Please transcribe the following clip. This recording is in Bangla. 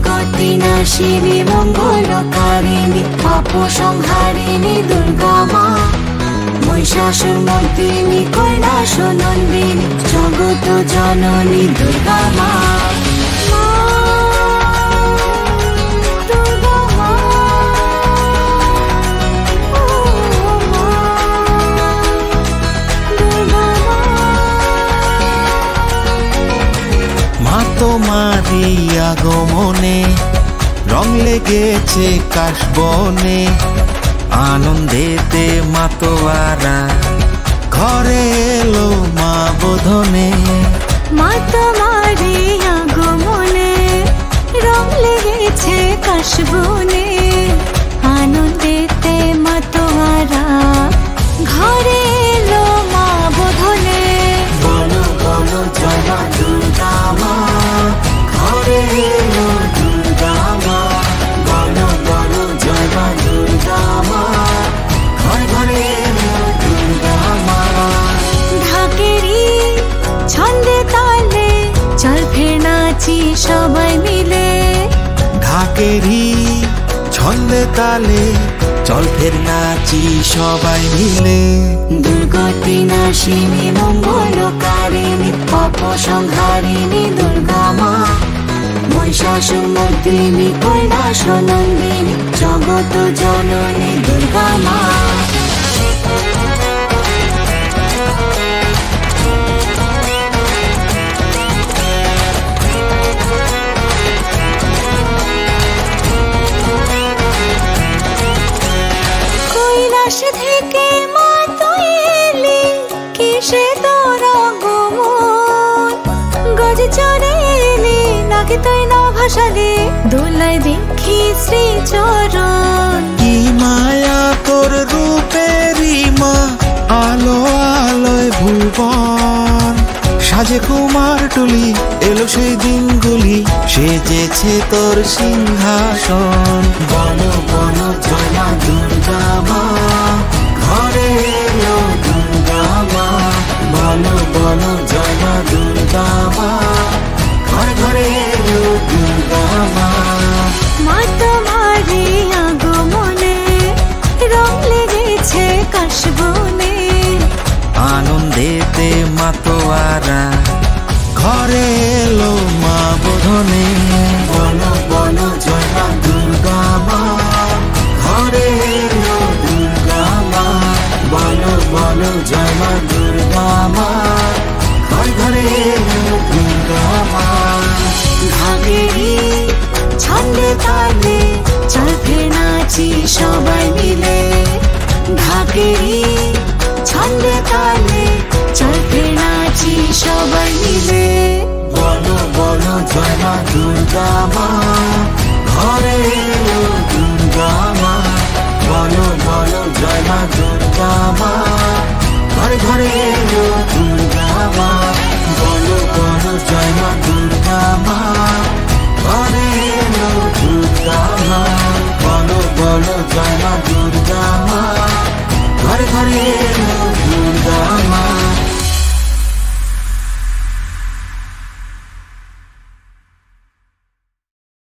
दुर्गतिनाशिनी मंगलकारिणी पाप संहारिणी दुर्गा मा महिषासुरमर्दिनी कैलासनन्दिनी जगत जननी दुर्गा मा তোমারি আগমনে রং লেগেছে কাশবনে আনন্দেতে মাতোয়ারা ঘরে এলো মা বোধনে মা তোমারি আগমনে রং লেগেছে কাশবনে আনন্দেতে মাতোয়ারা ঘরে এলো মা বোধনে বলো বলো জয় মা দুর্গা মা ঘরে এলো দুর্গা মা বলো বলো জয় মা দুর্গা মা ঘরে ঘরে এলো দুর্গা মা ঢাকেরি ছন্দে তালে চল ফের নাচি সবাই মিলে ঢাকেরি ছন্দে তালে চল ফের নাচি সবাই মিলে দুর্গতিনাশিনী মঙ্গলকারিণী পাপ সংহারিণী দুর্গা মা महिषासुरमर्दिनी कैलासनन्दिनी जगत जननी दुर्गा मा কৈলাস থেকে মা তুই এলি কিসে তোর আগমন গজ চড়ে এলি নাকি তুই না ভাসালে দোলায় দেখি শ্রী চরণ কি মায়া তোর রূপেরই মা আলো আলোয় ভুবন সাজে কুমার টুলি এলো সেই দিনগুলি সেজেছে তোর সিংহাসন বলো বলো জয় মা দুর্গা মা ঘরে এলো দুর্গা মা বলো বলো জয় মা দুর্গা মা ঘরে ঘরে এলো দুর্গা মা মা তোমারি আগমনে রং লেগেছে কাশবনে আনন্দেতে মাতোয়ারা ঘরে এলো মা বোধনে বলো বলো জয় মা দুর্গা মা ঘরে এলো দুর্গা মা বলো বলো জয় মা দুর্গা মা ঘরে ঘরে এলো দুর্গা মা ঢাকেরি ছন্দে তালে চল ফের নাচি সবাই মিলে ঢাকেরি ছন্দে তালে চল ফের নাচি সবাই মিলে বলো বলো জয় মা দুর্গা মা ঘরে এলো দুর্গা মা বলো বলো জয় মা দুর্গা মা ঘরে ঘরে এলো দুর্গা মা বলো বলো জয় মা দুর্গা মা